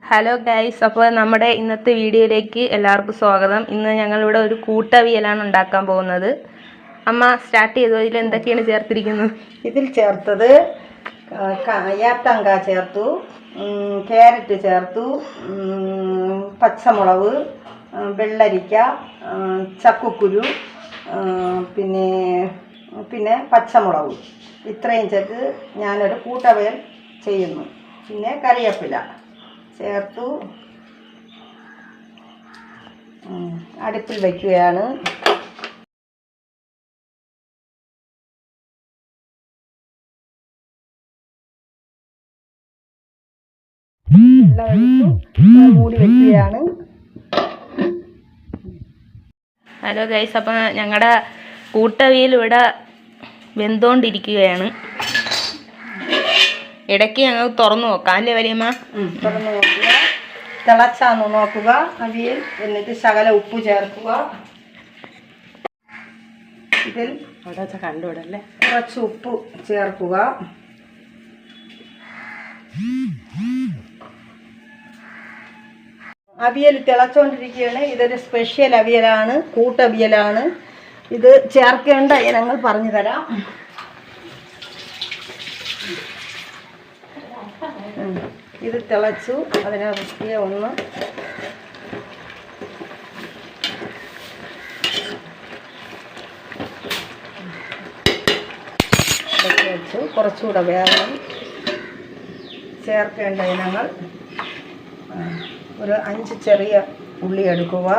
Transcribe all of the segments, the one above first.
Hello guys, അപ്പോൾ നമ്മുടെ ഇന്നത്തെ വീഡിയോയിലേക്ക് എല്ലാവർക്കും സ്വാഗതം. ഇന്ന് ഞങ്ങളിവിടെ ഒരു കൂട്ടവിയലാണ് ഉണ്ടാക്കാൻ പോകുന്നത്. അമ്മ സ്റ്റാർട്ട് ചെയ്തു. ഇതിൽ എന്തൊക്കെയാണ് ചേർത്തിരിക്കുന്നത്? ഇതിൽ ചേർത്തത് ഏത്തങ്ക ചേർത്തു, ക്യാരറ്റ് ചേർത്തു, പച്ചമുളക്, വെള്ളരിക്ക, ചക്കക്കുരു, പിന്നെ പച്ചമുളക് ഇത്രയും ചേർത്ത് ഞാനൊരു കൂട്ടവിയൽ ചെയ്യുന്നു. പിന്നെ കറിവേപ്പില ചേർത്തു അടുപ്പിൽ വയ്ക്കുകയാണ്. മൂടി വയ്ക്കുകയാണ്. ഹലോ ഗൈസ്, അപ്പം ഞങ്ങളുടെ കൂട്ടവിയൽ ഇവിടെ വെന്തുകൊണ്ടിരിക്കുകയാണ്. ഇടയ്ക്ക് ഞങ്ങൾ തുറന്നു നോക്കാം അല്ലേ വലിയമ്മ? തുറന്നു നോക്കുക, തിളച്ചാന്ന് നോക്കുക അവിയൽ. എന്നിട്ട് ശകല ഉപ്പ് ചേർക്കുക. ഇതിൽ കണ്ടുവിടല്ലേ, കുറച്ച് ഉപ്പ് ചേർക്കുക. അവിയൽ തിളച്ചുകൊണ്ടിരിക്കുകയാണ്. ഇതൊരു സ്പെഷ്യൽ അവിയലാണ്, കൂട്ടവിയലാണ്. ഇത് ചേർക്കേണ്ട ഇനങ്ങൾ പറഞ്ഞു തരാം. ഇത് തിളച്ചു, അതിനെ വൃത്തിയെ ഒന്ന് വെച്ചു. കുറച്ചുകൂടെ വേഗം ചേർക്കേണ്ട ഇനങ്ങൾ: ഒരു 5 ചെറിയ ഉള്ളി എടുക്കുക,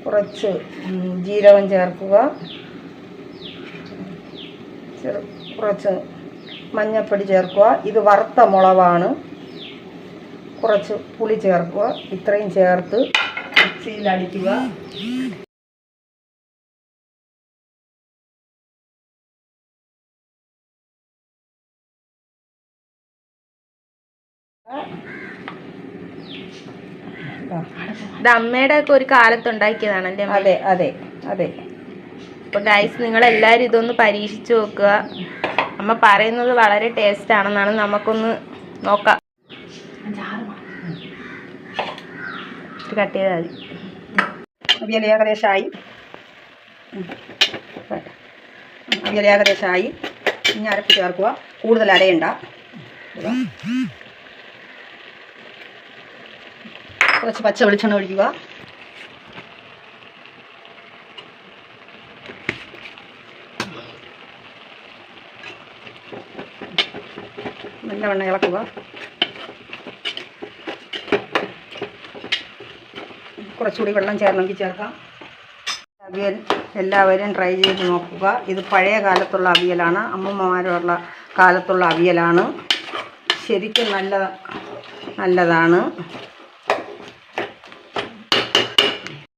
കുറച്ച് ജീരകം ചേർക്കുക, കുറച്ച് മഞ്ഞൾപ്പൊടി ചേർക്കുക. ഇത് വറുത്ത മുളകാണ്. കുറച്ച് പുളി ചേർക്കുക. ഇത്രയും ചേർത്ത് മിക്സിയിലടിക്കുക. ഇത് അമ്മയുടെ ഒക്കെ ഒരു കാലത്ത് ഉണ്ടാക്കിയതാണല്ലേ? അതെ അതെ അതെ. അപ്പോൾ ഗൈസ്, നിങ്ങളെല്ലാവരും ഇതൊന്ന് പരീക്ഷിച്ച് നോക്കുക. അമ്മ പറയുന്നത് വളരെ ടേസ്റ്റ് ആണെന്നാണ്. നമുക്കൊന്ന് നോക്കാം. കട്ട് ചെയ്താൽ മതി. അവിയൽ ഏകദേശമായി. ഇനി അരപ്പ് ചേർക്കുക. കൂടുതൽ അരയണ്ട. കുറച്ച് പച്ച വെളിച്ചെണ്ണ ഒഴിക്കുക. നല്ലവണ്ണം ഇളക്കുക. കുറച്ചുകൂടി വെള്ളം ചേർന്നെങ്കിൽ ചേർക്കാം. അവിയൽ എല്ലാവരും ട്രൈ ചെയ്ത് നോക്കുക. ഇത് പഴയ കാലത്തുള്ള അവിയലാണ്, അമ്മൂമ്മമാരുള്ള കാലത്തുള്ള അവിയലാണ്. ശരിക്കും നല്ലതാണ്.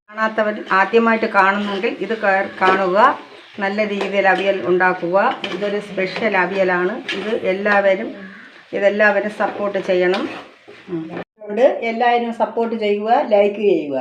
കാണാത്തവർ ആദ്യമായിട്ട് കാണുന്നെങ്കിൽ ഇത് കാണുക. നല്ല രീതിയിൽ അവിയൽ ഉണ്ടാക്കുക. ഇതൊരു സ്പെഷ്യൽ അവിയലാണ്. ഇതെല്ലാവരും സപ്പോർട്ട് ചെയ്യണം. അതുകൊണ്ട് എല്ലാവരും സപ്പോർട്ട് ചെയ്യുക, ലൈക്ക് ചെയ്യുക.